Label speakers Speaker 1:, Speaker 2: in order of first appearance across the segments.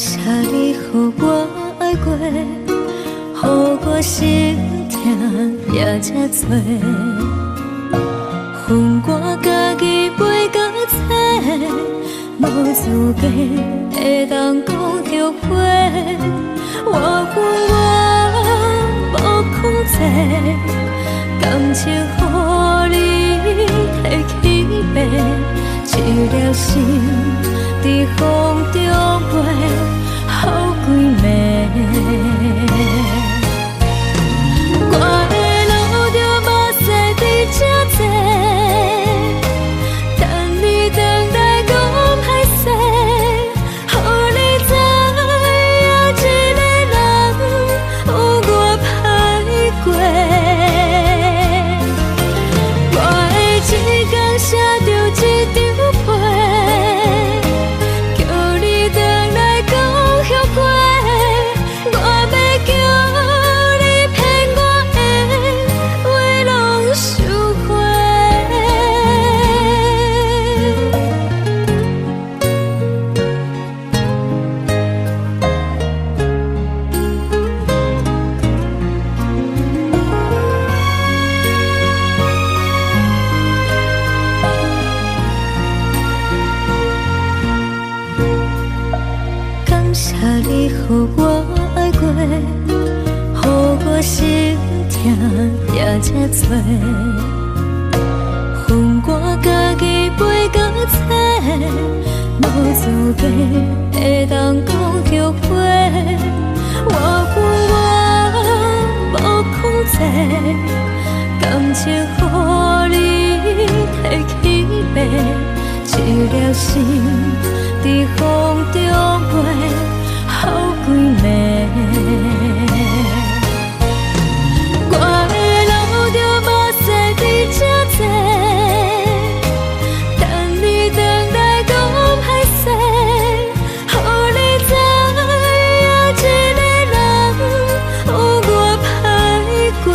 Speaker 1: 谢你，予我爱过，予我心痛也这多。恨我家己袂到切，无资格会当讲后悔。我恨我无控制，感情予你摕去卖，一粒心在风中飞，好几暝。我的路着目屎伫这多，等你等待讲歹势，予你知影一个人有我歹过。我的一天写着一张被，叫你回来讲后悔。我要叫你骗我的话拢收回。感谢你，予我爱过，予我心痛也这多。恨我家己袂到切，无资格会当讲后悔。我恨我无控制，感情予你摕去卖，一粒心在风中飞，好几暝。我的路着目屎伫这多，等你等待讲歹势，予你知影一个人有我歹过。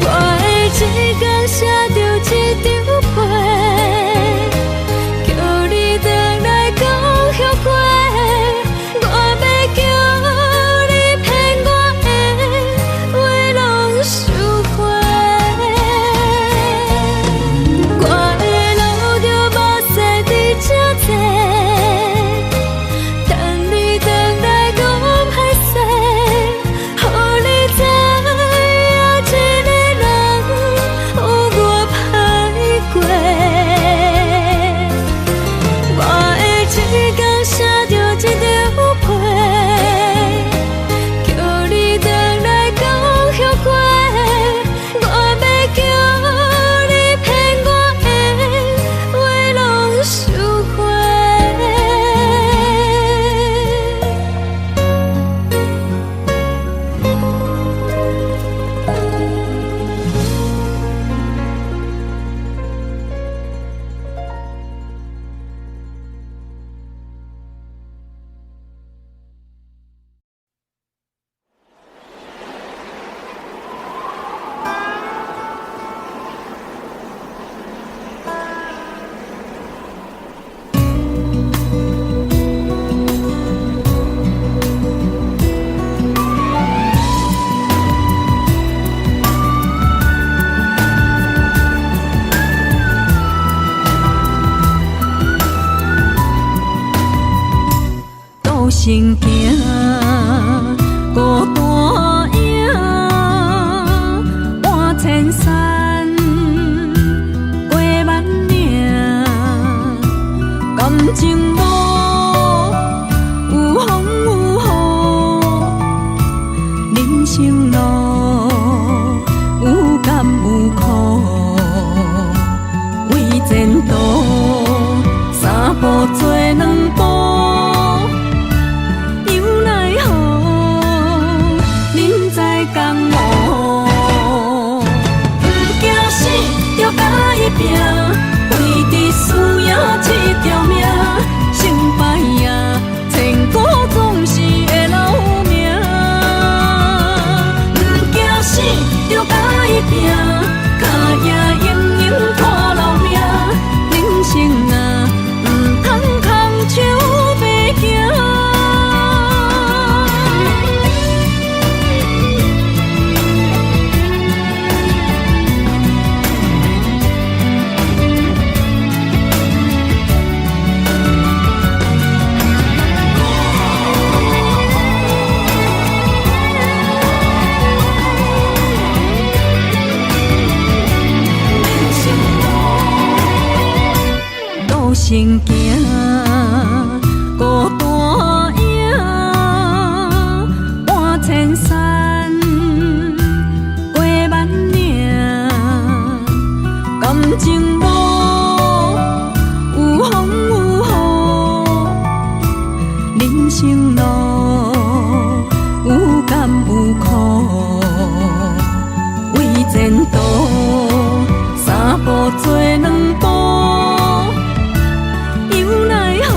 Speaker 1: 我的一天写着一张被，叫你回来讲后悔。我要叫你骗我的话拢收回。我的路着目屎伫这多，等你回来讲歹势，予你知影一个人有我歹过。我的一天写着一张被，叫你回来讲后悔。我要叫你骗我的话拢收回。
Speaker 2: 道成行，孤单影，换千山，过万岭，感情无有风有雨，人生路有甘有苦，为前途三步做两步。孤身行，孤单影，半千山，过万岭，感情路有风有雨，人生路有甘有苦，为前途三步做两步。又奈何，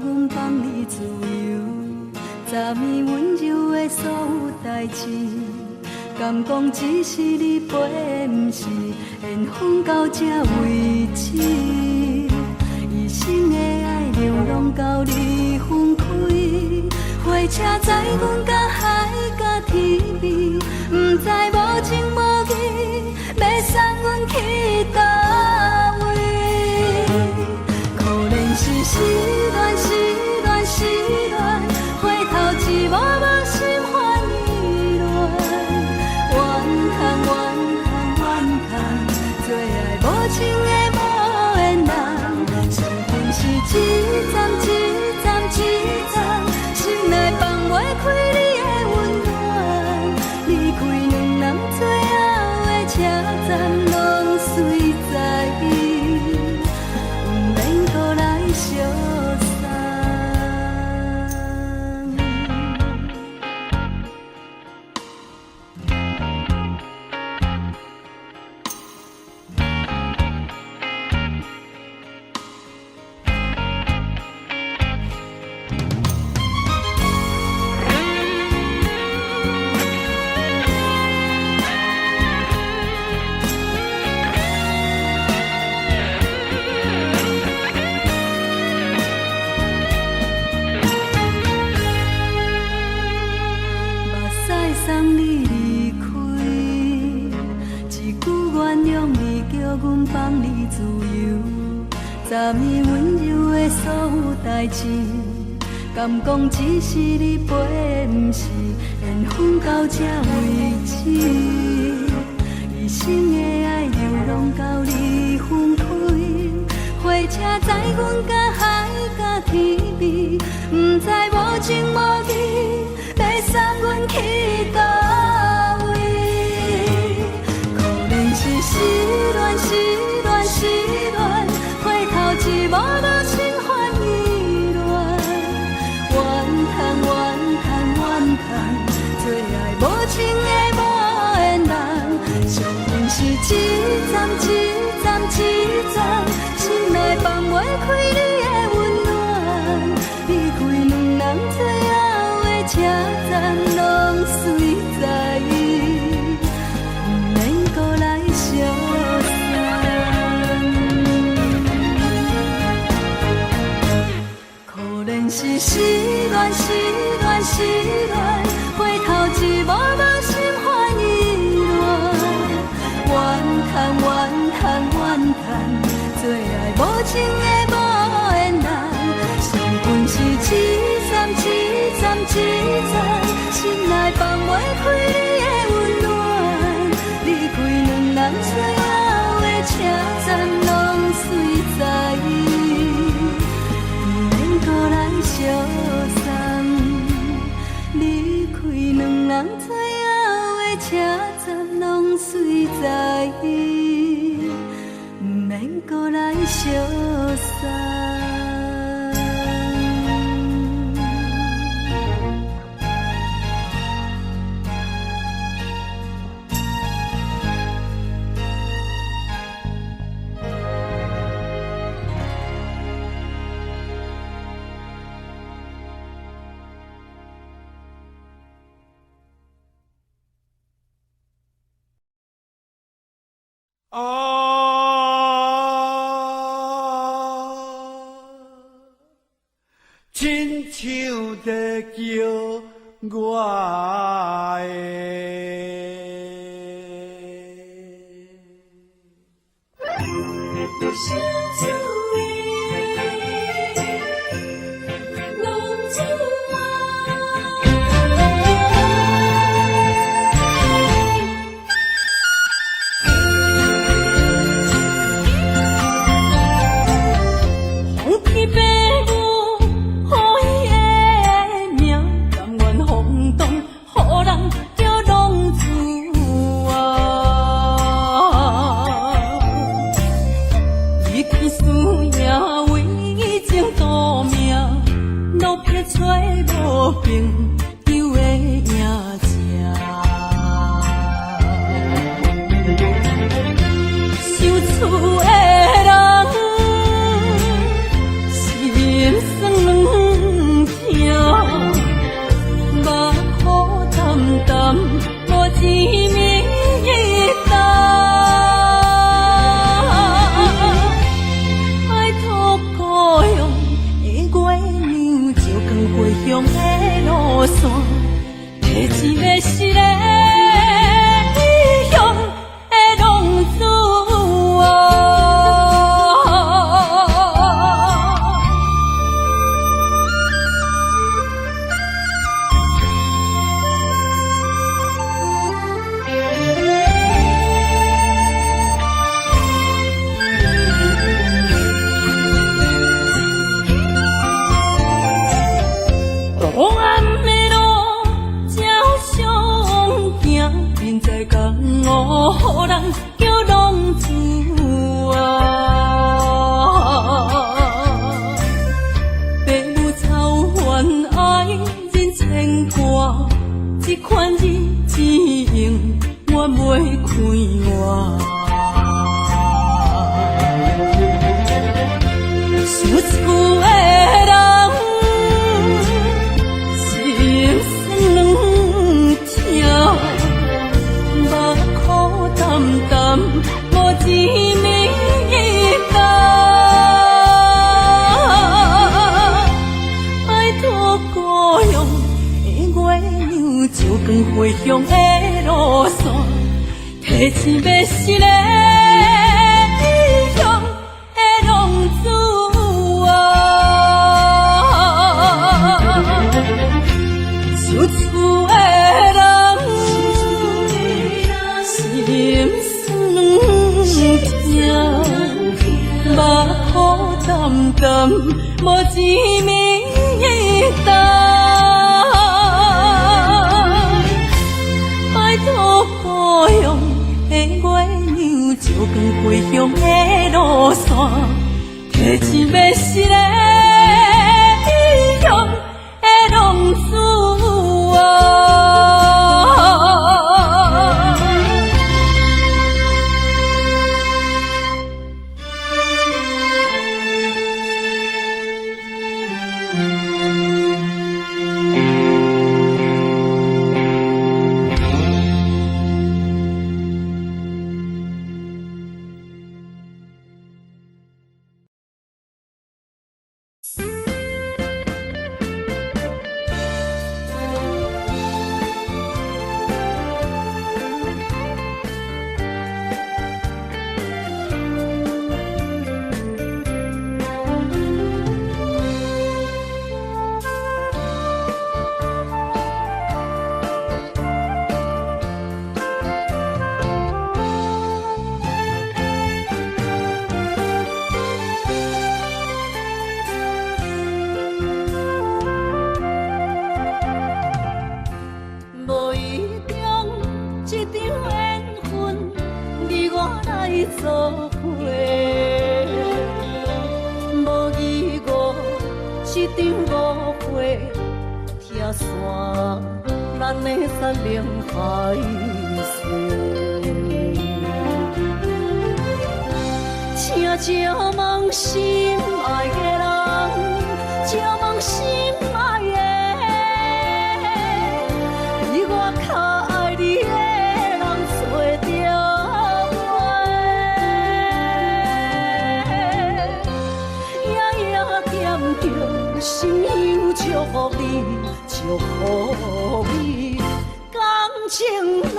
Speaker 2: 阮放你自由，昨暝温柔的所有代志，敢讲只是你陪，不是缘分到这为止。一生的爱流浪到你分开，火车载阮到海甲天边，不知无情无义，要送阮去倒位？可怜是失恋，失恋，失恋，回头一幕幕心烦意乱，怨叹，怨叹，怨叹，最爱无情的无缘人，伤痕是一站一站一站，心内放袂开你的温暖，离开两人最后的车站，拢随在意，不免搁来相送。昨暝温柔的所有代志，敢讲只是你陪，不是缘分到这为止。一生的爱流浪到你分开，火车载阮到海甲天边，不知无情无义，要送阮去倒位？可怜是失恋，失恋，失恋。一幕幕心烦意乱，怨叹，怨叹，怨叹，最爱无情的无缘人，伤痕是一站一站一站，心内放袂开你的温暖，离开两人最后的车站，拢随在意，不免搁来相送。是失恋，失恋，失恋，回头一幕幕心烦意乱，怨叹，怨叹，怨叹，最爱无情的无缘人，伤痕是一站一站一站，心内放袂开你的温暖，离开两人最后的车站，拢随在意，不免搁来相送，离开两人最后的车站，拢随在意，不免搁来相送。
Speaker 3: 亲像在叫我厝的人是人生
Speaker 2: 乡的路线，提一个是个异乡的浪子啊。黑暗的路，照常行，现在江湖人叫浪子啊。父母操烦爱人牵挂，这款日子用我袂开我。想厝的人。淡无滋味甘，拜托故乡的月亮，照光回乡的路线，提醒要是个异乡的浪子啊，想厝的人心。目眶淡淡，无滋味甘。拜托故乡的月亮，照光回乡的路线，提醒要是个异乡的浪子啊。做伙，无义误一场误会，拆散咱的山盟海誓。请借问心爱的人，借问心爱的，比我较爱你的人找着。心忧祝福你，祝福你，感情路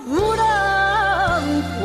Speaker 2: 有人陪。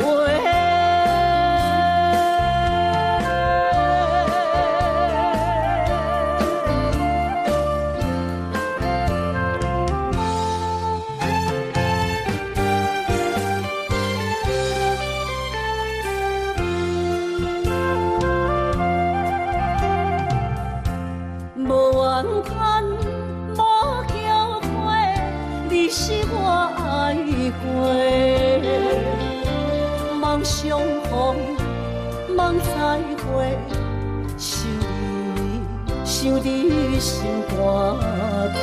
Speaker 2: 相逢，梦再会，想你心肝底。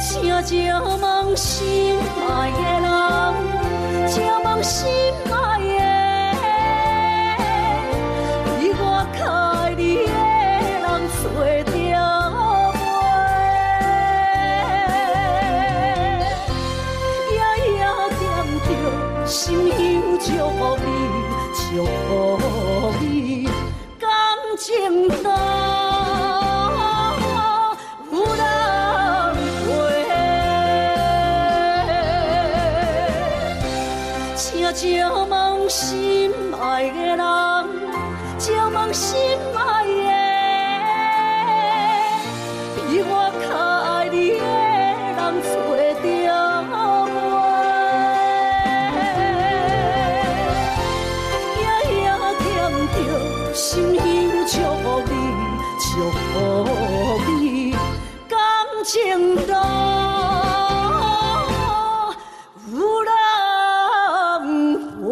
Speaker 2: 请借问心爱的人，请问心爱的，比我较爱你的人找着。心忧祝福你，祝福你感情路有人陪，请照望心爱的人，照望心爱的，比我较爱你的人找着我。心香祝福你，祝福你，感情路有人陪。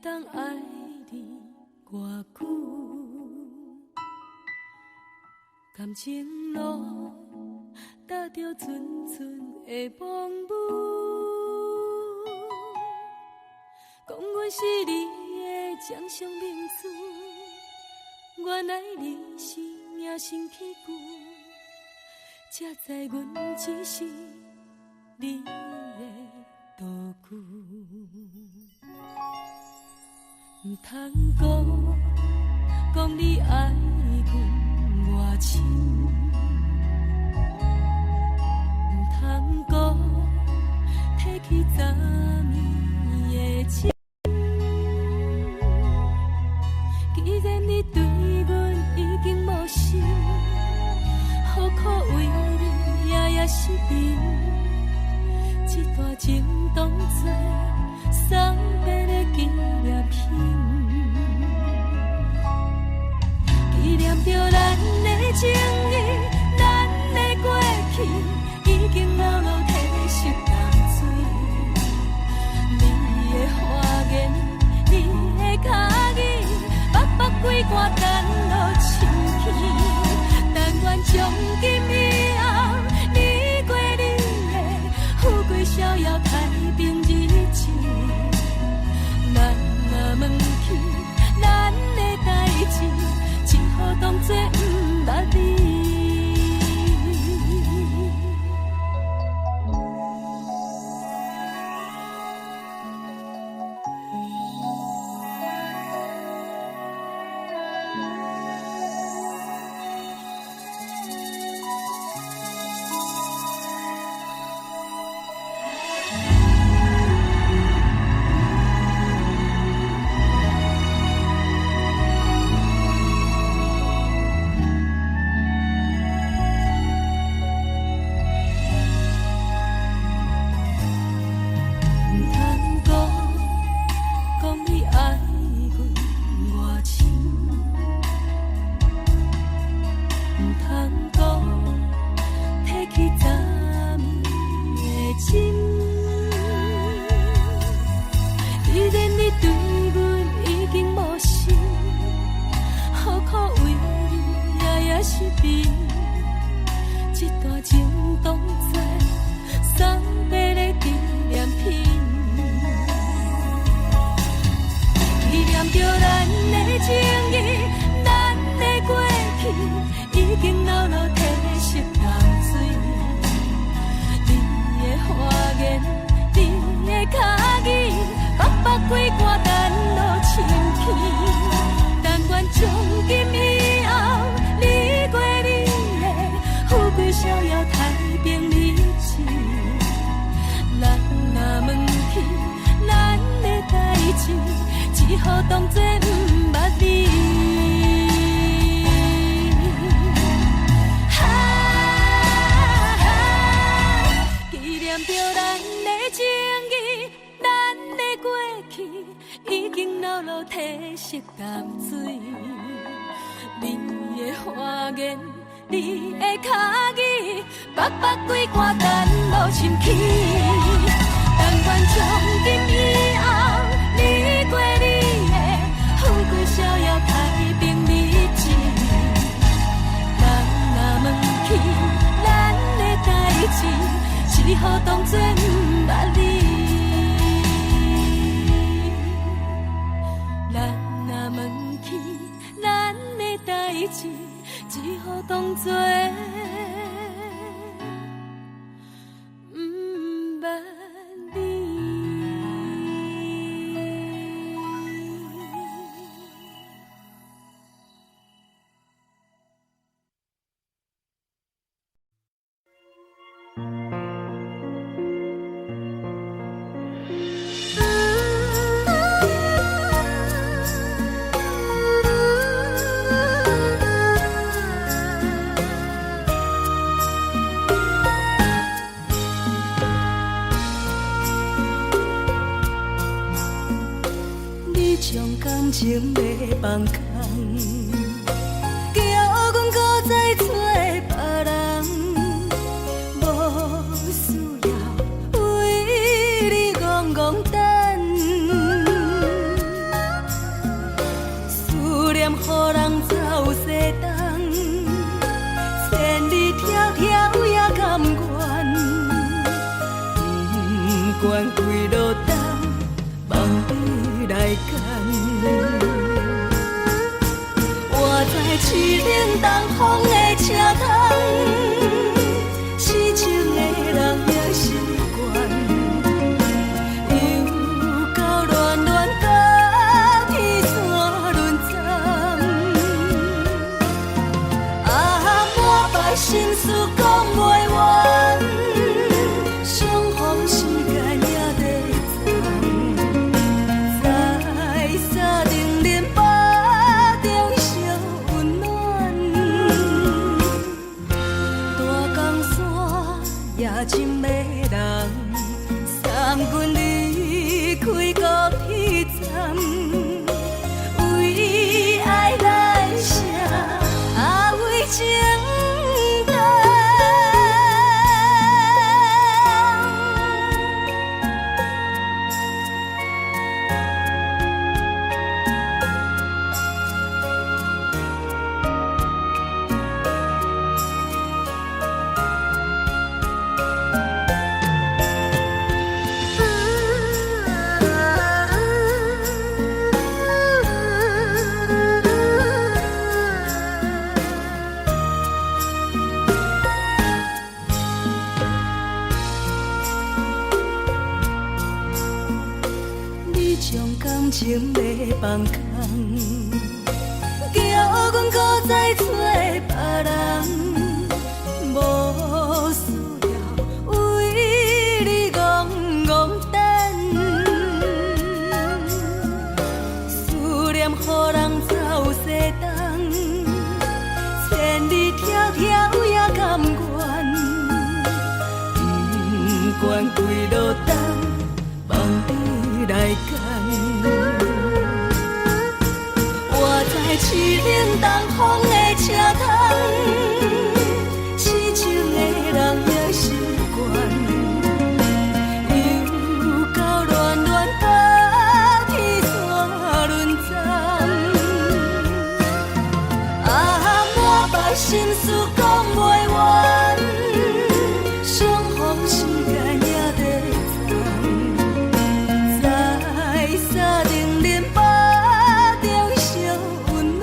Speaker 1: 当爱你偌久，感情路踏着纯纯的梦雾，讲阮是你的掌上明珠，原来你是命生起句，才知阮只是你的道具。唔通讲你爱阮偌深，唔通讲提起昨暝的情。既然你对阮已经无心，何苦为你夜夜失眠？这段情当作送别的纪念品，纪念着咱的情谊，咱的过去已经老老褪色淡水。你的花言，你的脚语，白白几挂等落深去，但愿从今以后，你过你的富贵逍遥太平日子。咱若问起咱的代志，只好当作不捌你。只好当作不捌你。纪念着咱的情谊，咱的过去已经老老褪色淡水。你的花言，你的脚语，白白几挂等落深起。但愿从今以后，你过你的富贵逍遥太平日子。咱若问起咱的代志，只好当作不捌你。咱若问起咱的代志，只好当作。情要放空，叫阮搁再找别人，无需要为你戆戆等。
Speaker 2: 市冷东风的车窗，痴情的人也习惯，又到恋恋甲天山沦陷。满腹心事讲袂完，相逢时间也在藏，在沙定连巴中烧温暖。大江山也真迷人，送阮离开高铁站，为爱来写为情。感情要放空，叫阮搁再找别人，无需要为你戆戆等。思念予人走西东，千里迢迢也甘愿，不管几路灯，望你来干。我在市冷东风的车窗，痴情的人也习惯，又到恋恋甲天山沦陷。满腹心事讲袂完，相逢时间也在藏，在沙定连巴中烧温暖。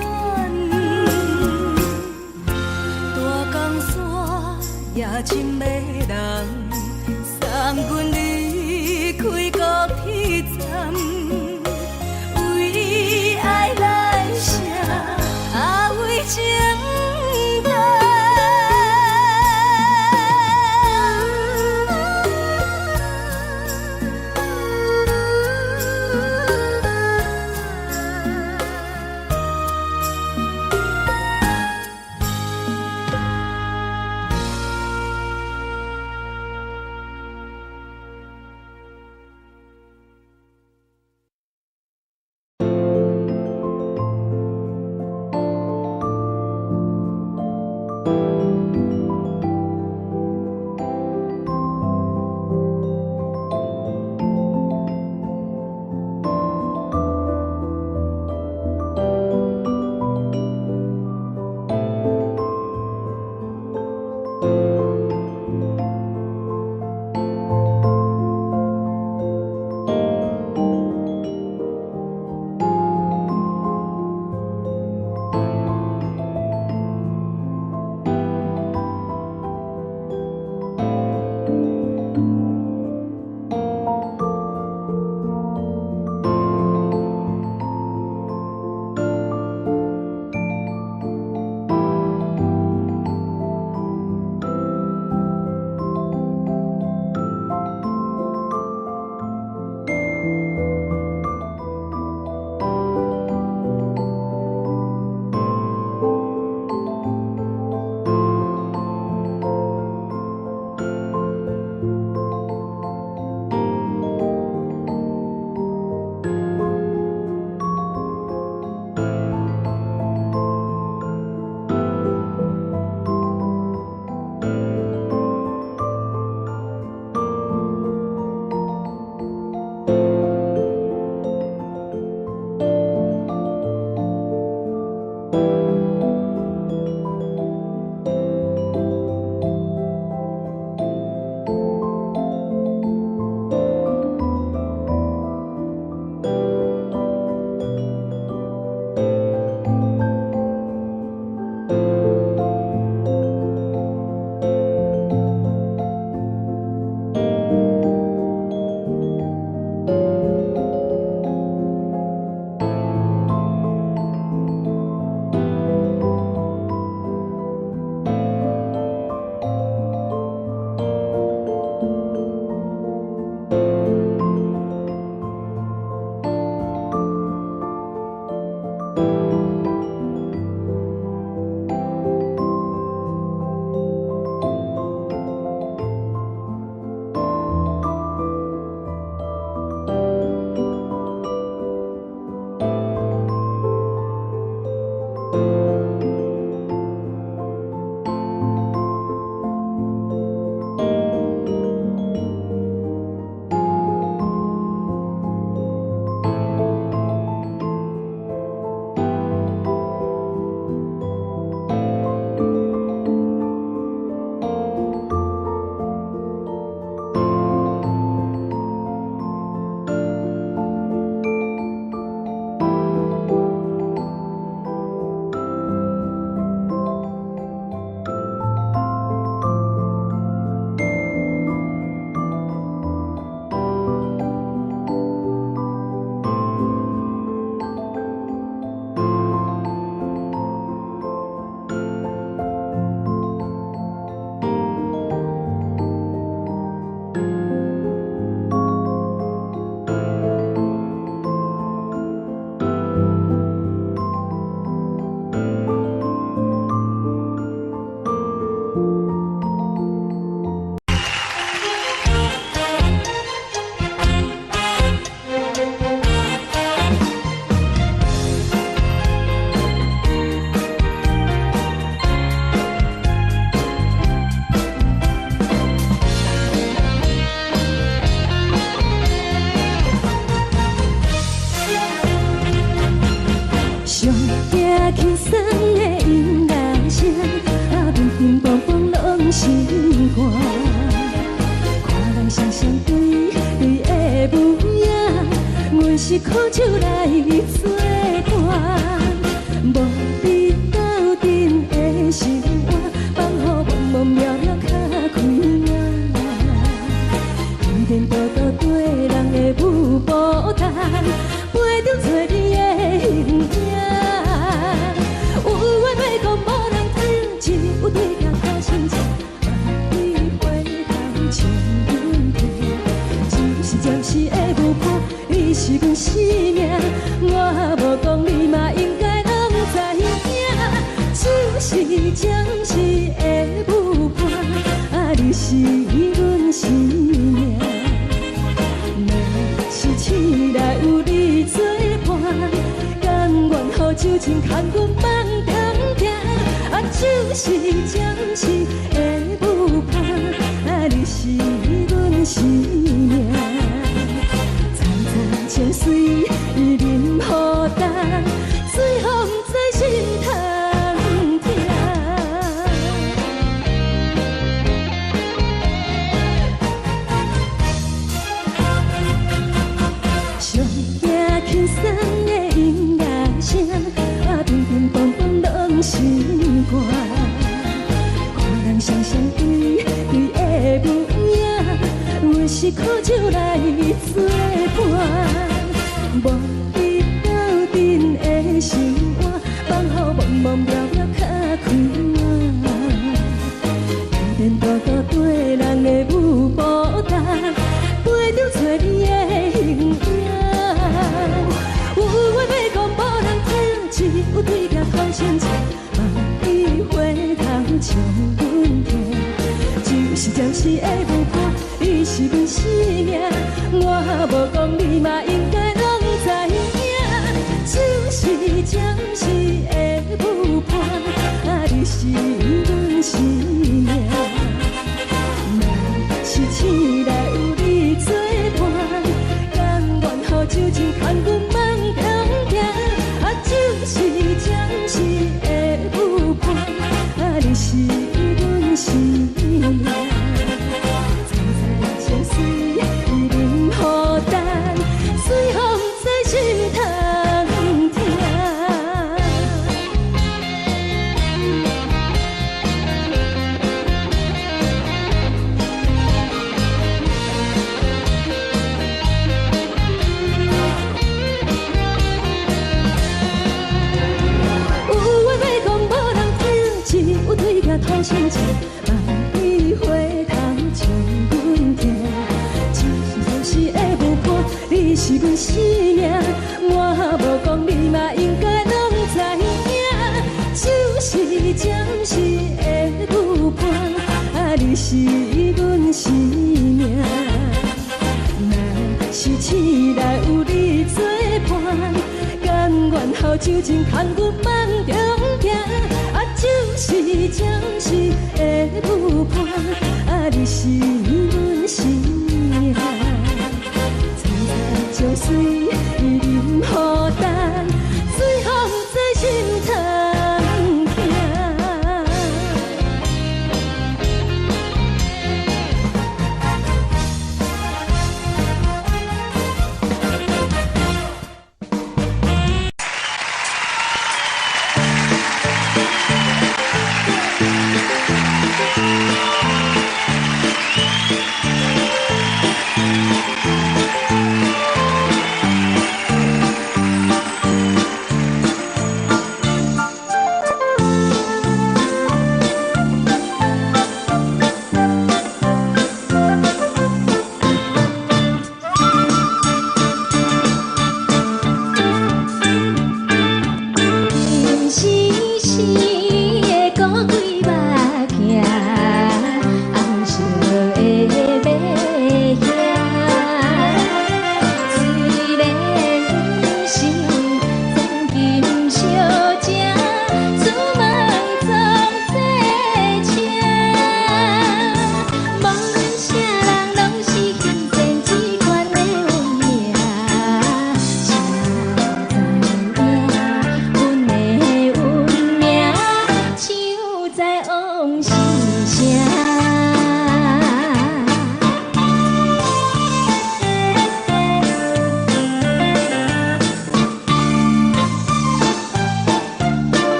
Speaker 2: 大江山也真迷人，送阮离开高铁站，为爱来写为情。心肝。看人双双对对的模样，阮是苦酒来作伴。无伫斗阵的心肝，放予茫茫渺渺较开眼。天天道道对人的舞步弹，陪着做你的形影。有话要讲无人听，只有对镜头心情，万里回头像阮听。就是暂时的舞伴，你是阮生命，我无讲你嘛应该拢知影。就是暂时的舞伴，啊，你是阮生命。是醒来有你作伴，甘愿予酒精牵阮梦通行。啊，就是暂时的舞伴，啊，你是阮生命。层层情水任何担，水风在心通听。上惊轻松的音乐声，啊，乒乒乓乓拢心肝。看人双双对对的模样，阮是苦酒来作伴。无伫斗阵的心肝，放予茫茫渺渺较开眼。天天道道对人的舞步弹，陪着做你的形影。有话要讲无人听，只有对镜头心情，万里回头像阮听。就是暂时的舞伴，你是阮生命，我无讲你嘛应该拢知影。就是暂时的舞伴，啊，你是阮生命。是醒来有你作伴，甘愿予酒精牵阮梦通行。啊，就是暂时的舞伴，啊，你是阮生命。层层情水任何担，随风在心通听。头心情，万里回头像阮听。就是暂时的舞伴，你是阮生命，我无讲你嘛应该拢知影。就是暂时的舞伴，啊，你是阮生命。若是醒来有你作伴，甘愿予酒精牵阮梦中行。啊，就是暂时的舞伴，啊，你是阮生命。层层情水任何担，随风在心通听。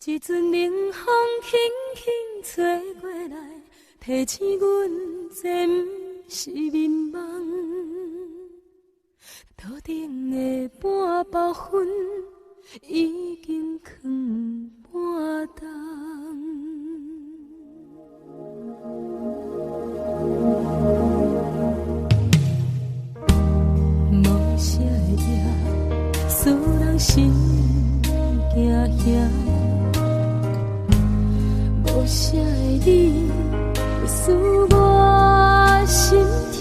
Speaker 1: 一阵冷风轻轻吹过来，提醒阮这不是眠梦。头顶的半包云已经藏半冬。无啥会抓，使人心惊吓。无啥的你，会使我心痛。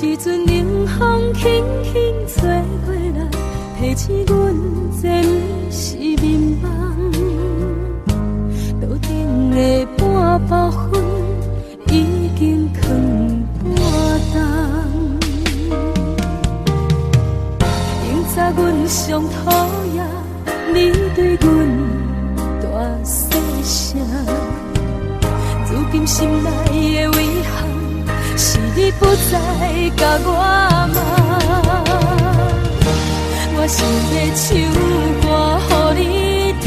Speaker 1: 一阵冷风轻轻吹过来，提醒阮这不是眠梦。头顶的半包云已经藏半冬。明早阮上讨厌你对阮大细声，如今心内的遗憾，是你不再甲我骂。我想要唱歌予你听，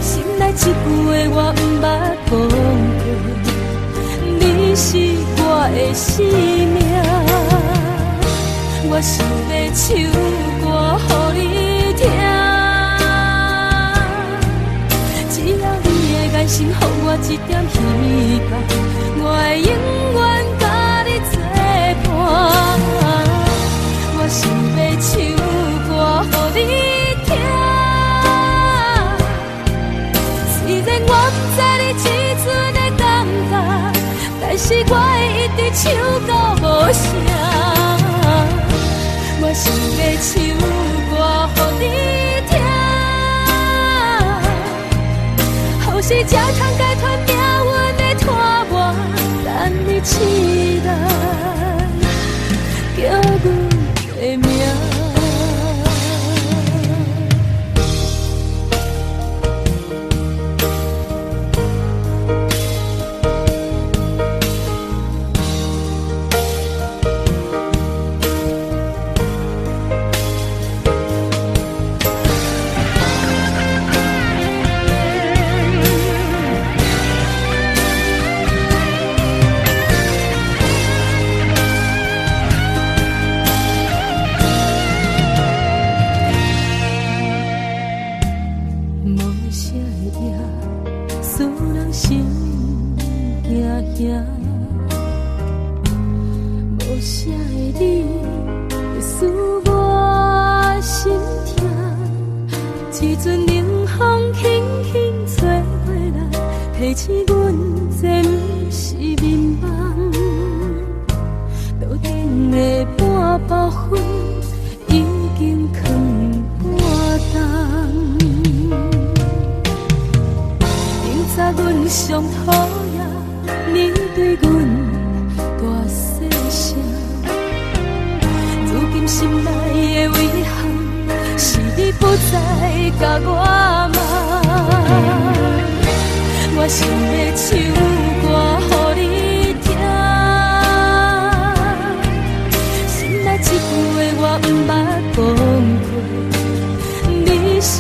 Speaker 1: 心内一句话我不捌讲过，你是我的生命。我想要唱歌予你听，爱心予我一点希望，我会永远甲你作伴。我想要唱歌予你听，虽然我不知你这阵的感觉，但是我会一直唱到无声。我想要唱歌予你听，是这趟改团命运的拖磨，等你起来，叫阮的名。无啥的你，会使我心痛。一阵冷风轻轻吹过来，提醒阮这不是眠梦。头顶的半包云已经藏半冬。明早阮上讨厌你对阮大细声，如今心内的遗憾，是你不再甲我骂。我想要唱歌予你听，心内一句话我不捌讲过，你是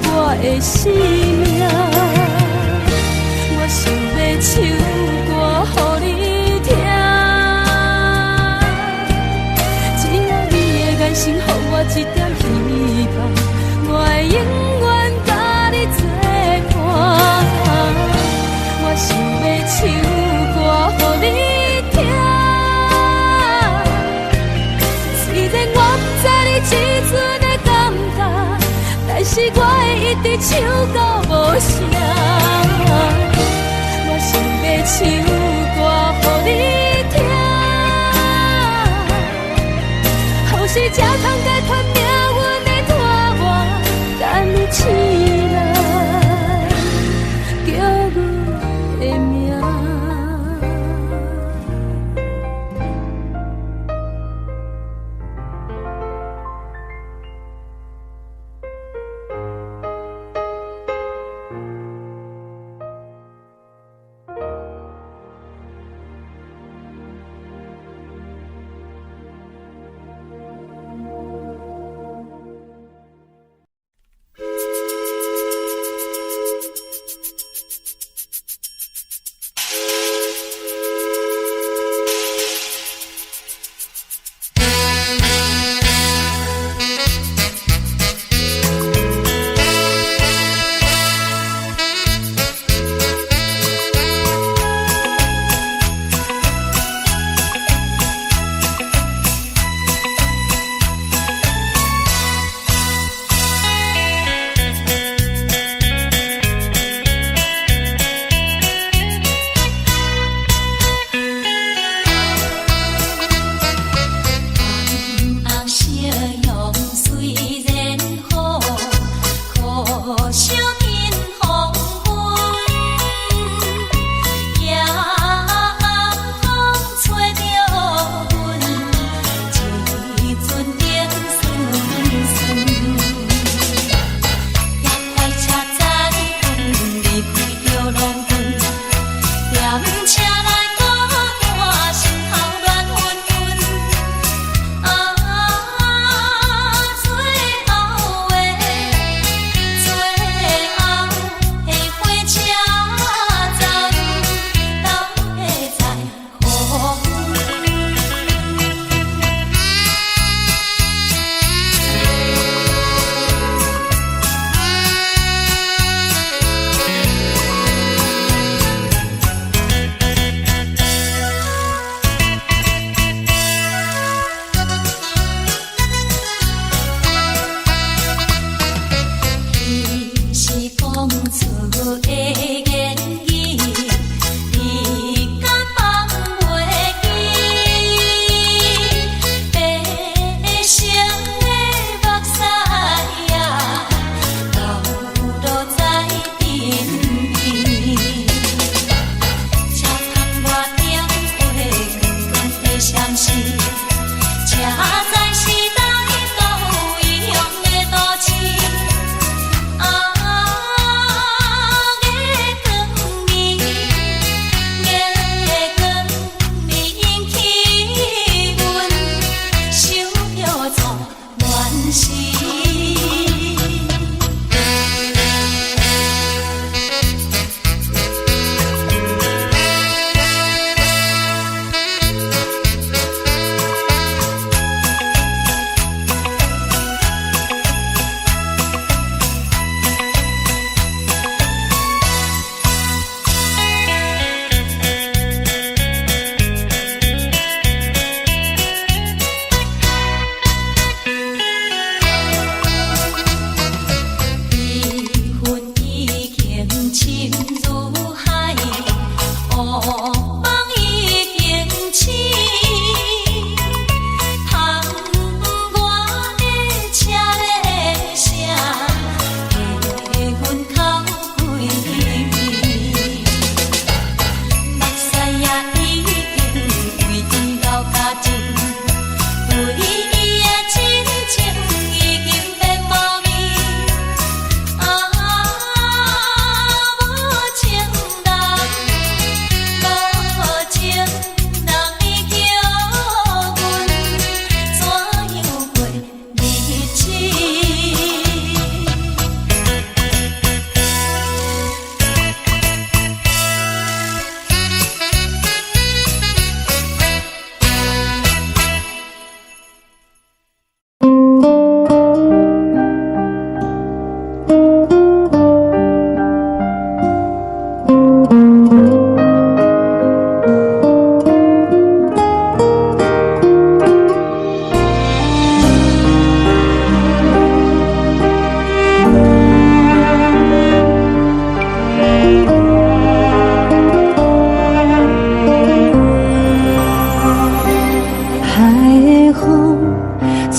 Speaker 1: 我的生命。我想要唱歌予你听，只要你的眼神予我一点希望，我会永远甲你作伴。我想要唱歌予你听，虽然我不知你这阵的感觉，但是我会一直唱到无声。我想要唱歌予你听，予是这趟改团命运的拖磨，等你起来，叫阮的名。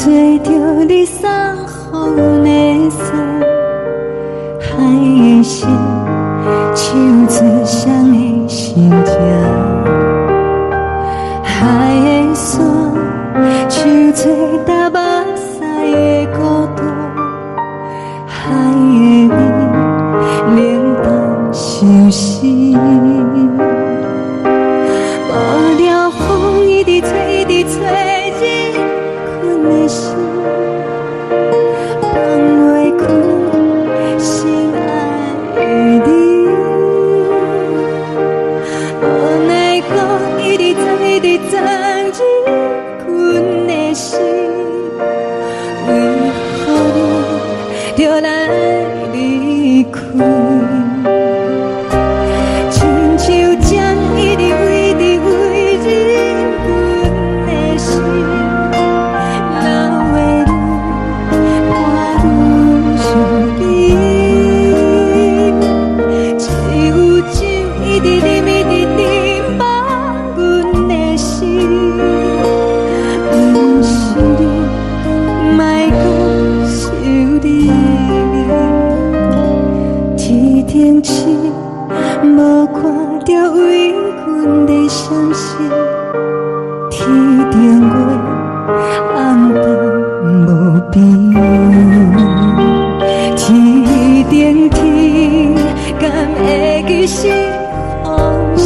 Speaker 2: 做着你送予的伞，海的心，手做双的心情。海的山，手做搭目屎的孤单。海的你，冷淡伤心。无聊风一直吹，一直吹，日困的心，放袂开心爱的你。无奈讲一直藏，一直藏，日困的心，为何你就来离开？亲像针一直为，一直为日困的心，流的泪，看愈伤悲。只有酒一直啉，一直啉，放阮的心。不是你，莫讲想你。天顶星，无看到为阮的伤心。天顶月，暗淡无边。天顶天，敢会记是往事？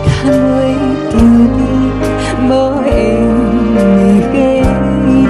Speaker 2: 敢袂着你，无缘的你。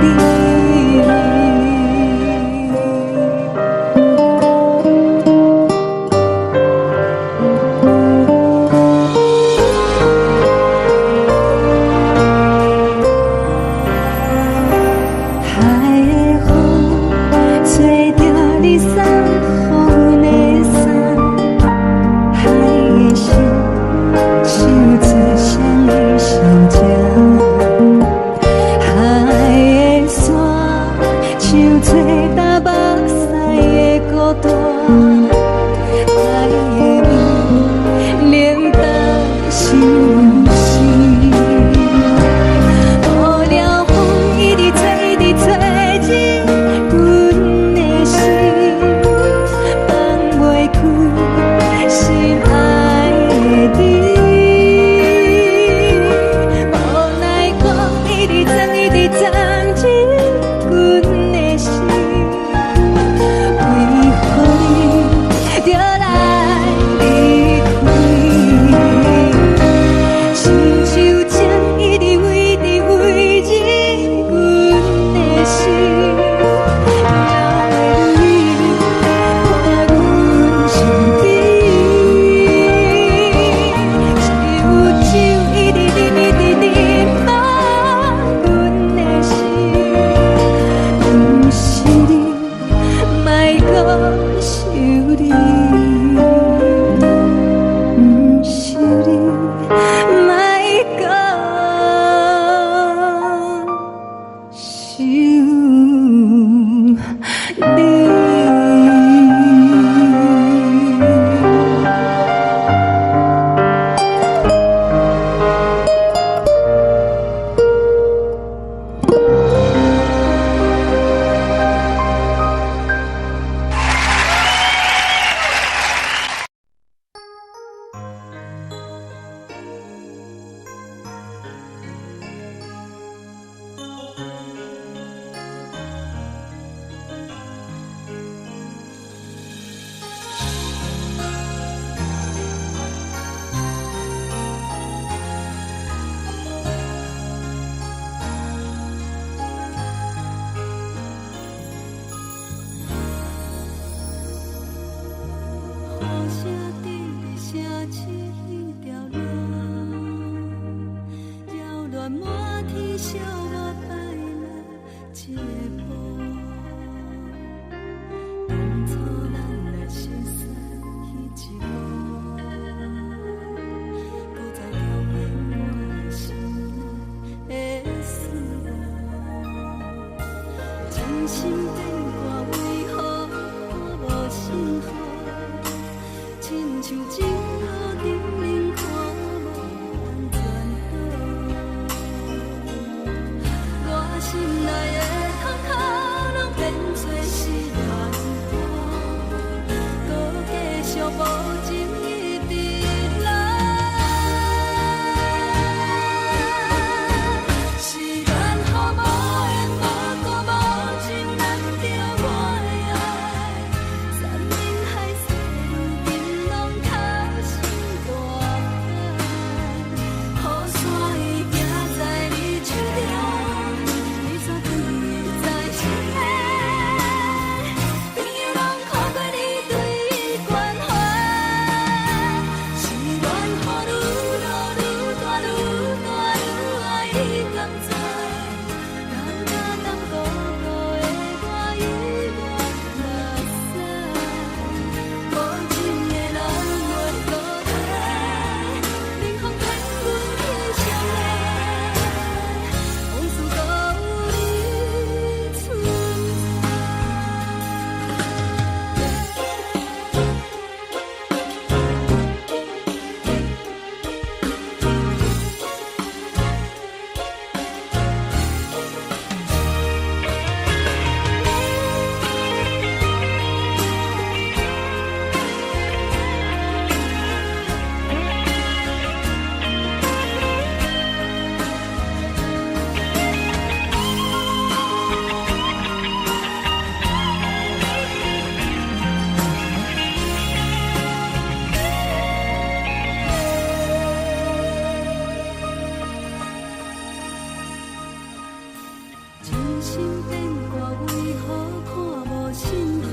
Speaker 2: 心变卦，为何看无信号？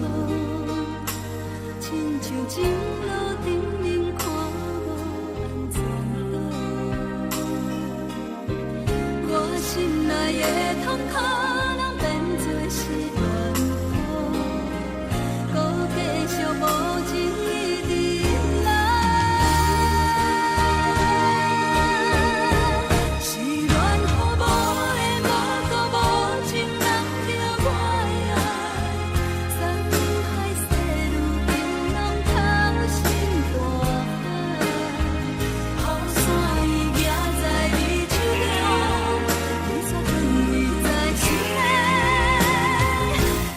Speaker 2: 亲像情路沉沉，看无安怎好？我心内的痛可能变作是怨恨，搁继续无情意忍耐。是恋予无的无辜无情人着我的爱，山海细路平拢透心大海。雨伞伊举在你手中，你却放伊在心内。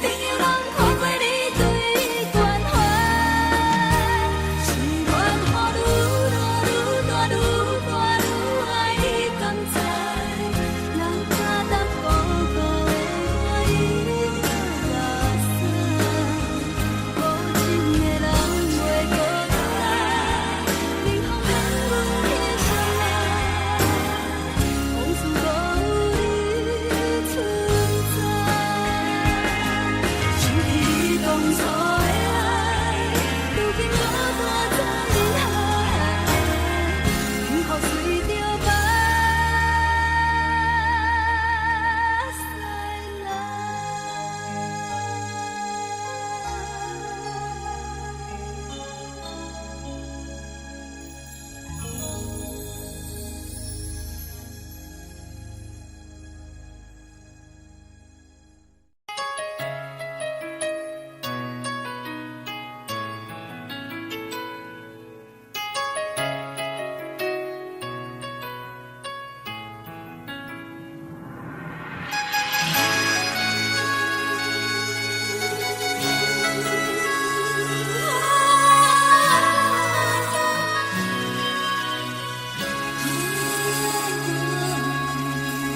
Speaker 2: 朋友人看过你对关怀，是恋予愈大愈大愈大愈爱你，甘知？人假淡薄薄的我已搁垃圾，无情的人袂搁再来，冷风骗阮去相爱，往事无你存在。想起你当初的爱，如今落单在人海，幸福随着目屎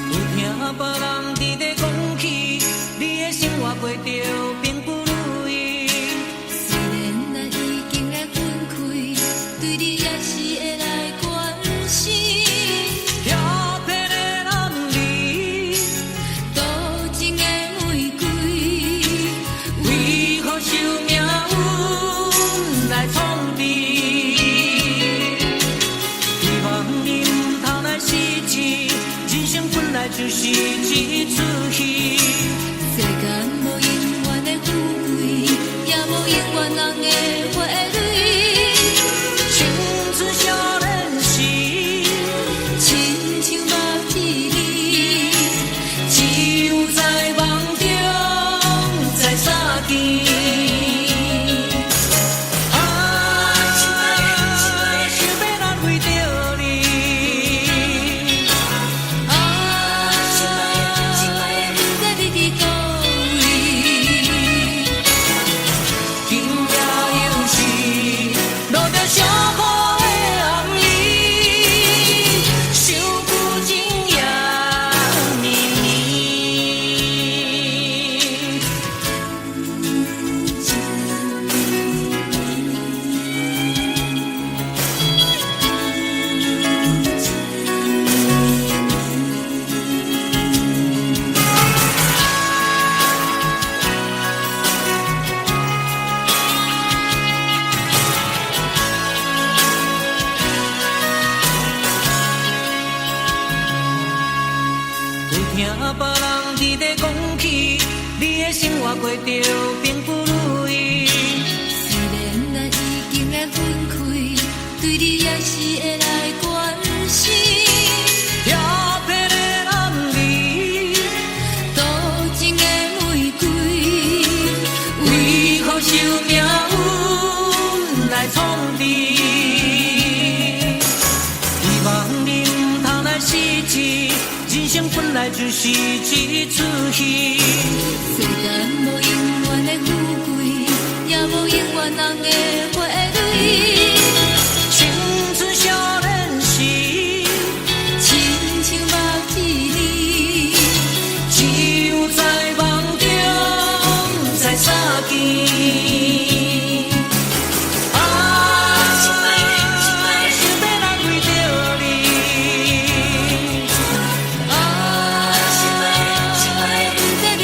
Speaker 4: 有听别人伫咧讲起，你的生活过着并不如意。
Speaker 1: 虽然咱已经会分开，对你也是会来关心。
Speaker 4: 漂泊的男儿，
Speaker 1: 多情的玫瑰，
Speaker 4: 为何受命运来创治？希望你唔通来失志，人生本来就是一出戏。
Speaker 1: 世间无永远的富贵，也无永远人的花蕊。
Speaker 4: 青春少年时，
Speaker 1: 亲像目睭里，
Speaker 4: 只有在梦中才相见。想要难为着你，
Speaker 1: 不知你伫倒位。
Speaker 4: 今夜又是落着上雨的暗暝，想旧情也绵绵。有听别人伫咧讲起，你的生活过着并不如意。
Speaker 1: 虽然咱已经会分开，对你也是会来关心。
Speaker 4: 漂泊的男儿，
Speaker 1: 多情的玫瑰，
Speaker 4: 为何受命运来创治？希望你唔通来失志，人生本来就是一出戏。
Speaker 1: 世间无永远的富贵，也无永远人的花蕊。
Speaker 4: 青春少年时，
Speaker 1: 亲像目睭里，
Speaker 4: 只有在梦中才相见。想要难为着你，